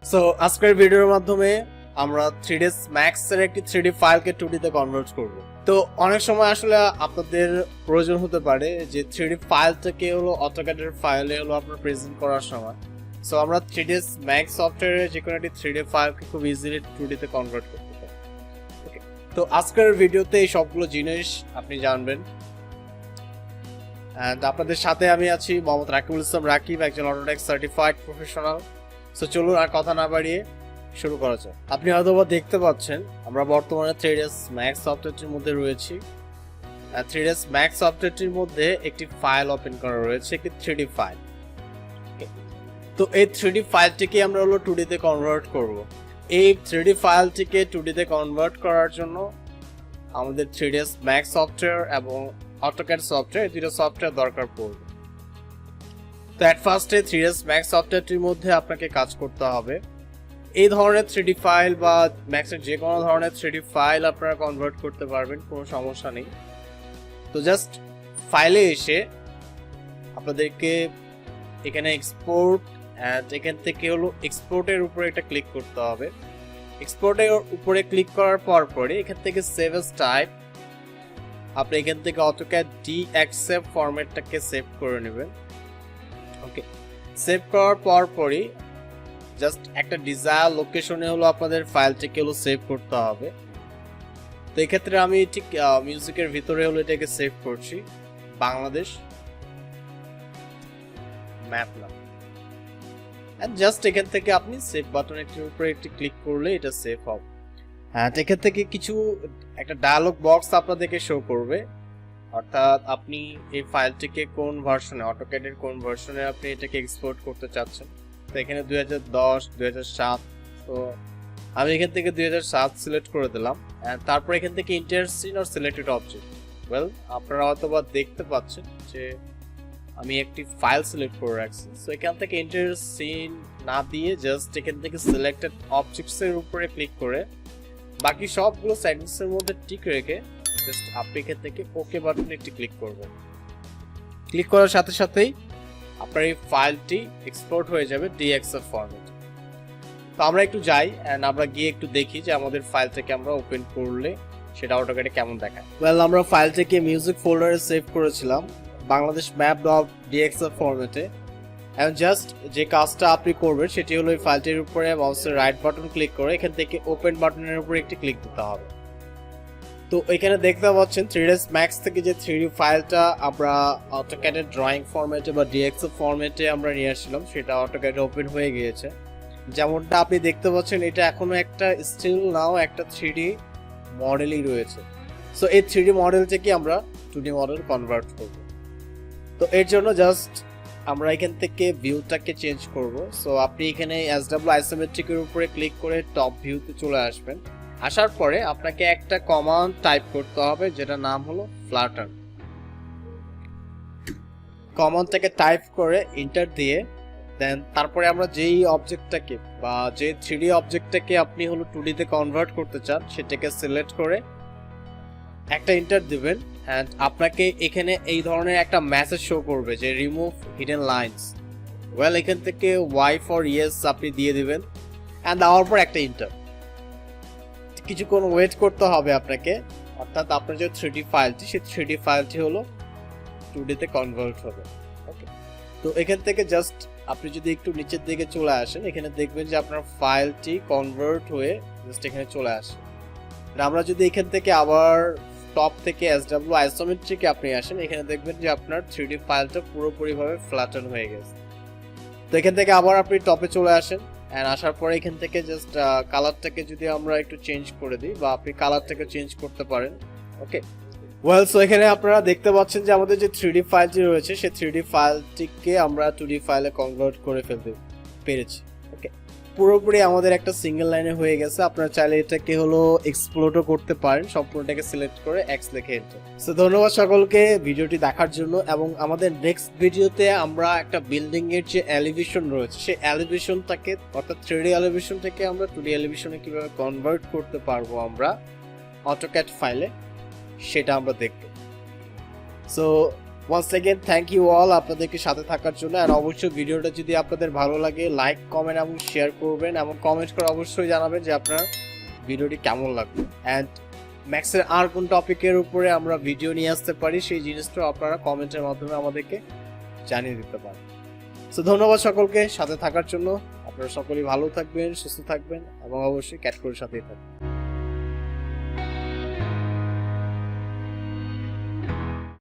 So আজকের ভিডিওর মাধ্যমে আমরা 3ds Max এর একটি 3D ফাইলকে 2D তে কনভার্ট করব। তো অনেক সময় আসলে আপনাদের প্রয়োজন হতে পারে যে 3D ফাইলটাকে হলো AutoCAD এর ফাইলে হলো আপনার প্রেজেন্ট করার সময়। সো আমরা 3ds Max সফটওয়্যারে যে কোনো একটি 3D ফাইলকে খুব ইজিলি 2D তে কনভার্ট করতে পারি। ওকে, তো আজকের ভিডিওতে এই সবগুলো জিনিস আপনি জানবেন। এন্ড আপনাদের সাথে আমি আছি মোহাম্মদ রাকিবুল ইসলাম রাকিব, একজন অটোক্যাড সার্টিফাইড প্রফেশনাল। সো চলুন আর কথা না বাড়িয়ে শুরু করা যাক। আপনি হয়তো দেখতে পাচ্ছেন আমরা বর্তমানে 3ds Max সফটওয়্যারটির মধ্যে রয়েছি। 3ds Max সফটওয়্যারটির মধ্যে একটি ফাইল ওপেন করা রয়েছে, একটি 3D ফাইল। তো এই 3D ফাইলটিকে আমরা হলো 2D তে কনভার্ট করব। এই 3D ফাইলটিকে 2D তে কনভার্ট করার জন্য আমাদের 3ds Max সফটওয়্যার এবং AutoCAD সফটওয়্যার, এই দুটো সফটওয়্যার দরকার পড়বে। তো এট ফার্স্টে 3ds Max সফটওয়্যারটির মধ্যে আপনাকে কাজ করতে হবে। এই ধরনের 3D ফাইল বা ম্যাক্সের যে কোনো ধরনের 3D ফাইল আপনারা কনভার্ট করতে পারবেন, কোনো সমস্যা নেই। তো জাস্ট ফাইলে এসে আপনাদেরকে এখানে এক্সপোর্ট অ্যান্ড এখান থেকে হলো এক্সপোর্টের উপরে একটা ক্লিক করতে হবে। এক্সপোর্টের উপরে ক্লিক করার পরে এখান থেকে সেভ এস টাইপ, আপনি এখান থেকে AutoCAD DXF ফরম্যাটটাকে সেভ করে নেবেন। ওকে, সেভ করার পরই জাস্ট একটা ডিজায়ার লোকেশনে হলো আপনাদের ফাইলটাকে হলো সেভ করতে হবে। তো এই ক্ষেত্রে আমি ঠিক মিউজিকের ভিতরে হলো এটাকে সেভ করছি, বাংলাদেশ ম্যাপ নাম। এন্ড জাস্ট এখান থেকে আপনি সেভ বাটনের উপরে একটি ক্লিক করলে এটা সেভ হবে। হ্যাঁ, এখান থেকে কিছু একটা ডায়ালগ বক্স আপনাদেরকে শো করবে, অর্থাৎ আপনি এই ফাইলটিকে কোন ভার্সনে, AutoCAD এর কোন ভার্সনে আপনি এটাকে এক্সপোর্ট করতে চাচ্ছেন। তো এখানে 2010, 2007, তো আমি এখান থেকে 2007 সিলেক্ট করে দিলাম। তারপর এখান থেকে entire scene or selected object, well আপনারা হয়তোবা দেখতে পাচ্ছেন যে আমি একটি ফাইল সিলেক্ট করে রাখছি। সো এখান থেকে ইন্টার সিন না দিয়ে জাস্ট এখান থেকে সিলেক্টেড অবজেক্টসের উপরে ক্লিক করে বাকি সবগুলো সেটিংসের মধ্যে টিক রেখে জাস্ট আপনি এখান থেকে ওকে বাটনে একটি ক্লিক করবেন। ক্লিক করার সাথে সাথেই আপনার এই ফাইলটি এক্সপোর্ট হয়ে যাবে DXF ফরম্যাটে। তো আমরা একটু যাই এন্ড আমরা গিয়ে একটু দেখি যে আমাদের ফাইলটাকে আমরা ওপেন করলে সেটা AutoCAD এ কেমন দেখায়। ওয়েল, আমরা ফাইলটাকে মিউজিক ফোল্ডারে সেভ করেছিলাম বাংলাদেশ map.dxf ফরম্যাটে। এখন জাস্ট যে কাজটা আপনি করবেন সেটি হলো এই ফাইলটির উপরে মাউসের রাইট বাটন ক্লিক করে এখান থেকে ওপেন বাটনের উপরে একটি ক্লিক দিতে হবে। তো এখানে দেখতে পাচ্ছেন 3ds Max থেকে যে 3D ফাইলটা আমরা AutoCAD এর ড্রয়িং ফরম্যাটে বা DXF ফরম্যাটে আমরা নিয়ে আসছিলাম সেটা AutoCAD ওপেন হয়ে গিয়েছে। যেমনটা আপনি দেখতে পাচ্ছেন এটা এখনো একটা স্টিল নাও একটা 3D মডেলই রয়েছে। সো এই 3D মডেল থেকে আমরা 2D মডেল কনভার্ট করব। তো এর জন্য জাস্ট আমরা এখান থেকে ভিউটাকে চেঞ্জ করব। সো আপনি এখানে SW আইসোমেট্রিকের উপরে ক্লিক করে টপ ভিউতে চলে আসবেন। আসার পরে আপনাকে একটা কমান্ড টাইপ করতে হবে যেটা নাম হলো ফ্ল্যাটার। কমান্ডটাকে টাইপ করে এন্টার দিয়ে দেন তারপরে আমরা যেই অবজেক্টটাকে বা যে 3D অবজেক্টটাকে আপনি হলো 2D তে কনভার্ট করতে চান সেটাকে সিলেক্ট করে একটা এন্টার দিবেন। এন্ড আপনাকে এখানে এই ধরনের একটা মেসেজ শো করবে যে রিমুভ হিডেন লাইনস। ওয়েল, এখান থেকে Y ফর ইয়েস আপনি দিয়ে দিবেন এন্ড দেওয়ার পর একটা এন্টার। কিছুক্ষণ ওয়েট করতে হবে আপনাকে, অর্থাৎ আপনার যে 3D ফাইলটি সেই 3D ফাইলটি হলো 2D তে কনভার্ট হবে। ওকে, তো এখান থেকে জাস্ট আপনি যদি একটু নিচের দিকে চলে আসেন এখানে দেখবেন যে আপনার ফাইলটি কনভার্ট হয়ে জাস্ট এখানে চলে আসে। আমরা যদি এখান থেকে আবার টপ থেকে SW আইসোমেট্রিকে আপনি আসেন এখানে দেখবেন যে আপনার 3D ফাইলটা পুরোপুরিভাবে ফ্ল্যাটেন হয়ে গেছে। তো এখান থেকে আবার আপনি টপে চলে আসেন এন্ড আসার পরে এখান থেকে জাস্ট কালারটাকে যদি আমরা একটু চেঞ্জ করে দিই বা আপনি কালারটাকে চেঞ্জ করতে পারেন। ওকে, ওয়েল, সো এখানে আপনারা দেখতে পাচ্ছেন যে আমাদের যে 3D ফাইলটি রয়েছে সেই 3D ফাইলটিকে আমরা 2D ফাইলে কনভার্ট করে ফেলতে পেরেছি। ওকে, পুরোপুরি আমাদের একটা সিঙ্গেল লাইনে হয়ে গেছে। আপনারা চাইলে এটাকে হলো এক্সপ্লোরও করতে পারেন, সম্পূর্ণটাকে সিলেক্ট করে এক্স লিখে এন্টার। সো ধন্যবাদ সকলকে ভিডিওটি দেখার জন্য। এবং আমাদের নেক্সট ভিডিওতে আমরা একটা বিল্ডিং এর যে এলিভেশন রয়েছে সেই এলিভেশনটাকে অর্থাৎ 3D এলিভেশন থেকে আমরা 2D এলিভেশনে কিভাবে কনভার্ট করতে পারবো আমরা AutoCAD ফাইলে সেটা আমরা দেখব। So once again thank you all আপনাদেরকে সাথে থাকার জন্য। আর অবশ্যই ভিডিওটা যদি আপনাদের ভালো লাগে লাইক কমেন্ট এবং শেয়ার করবেন এবং কমেন্ট করে অবশ্যই জানাবেন যে আপনার ভিডিওটি কেমন লাগবে। অ্যান্ড ম্যাথসের আর কোন টপিকের উপরে আমরা ভিডিও নিয়ে আসতে পারি সেই জিনিসটা আপনারা কমেন্টের মাধ্যমে আমাদেরকে জানিয়ে দিতে পারেন। তো ধন্যবাদ সকলকে সাথে থাকার জন্য। আপনারা সকলেই ভালো থাকবেন, সুস্থ থাকবেন এবং অবশ্যই ক্যাট কোডের সাথেই থাকবেন।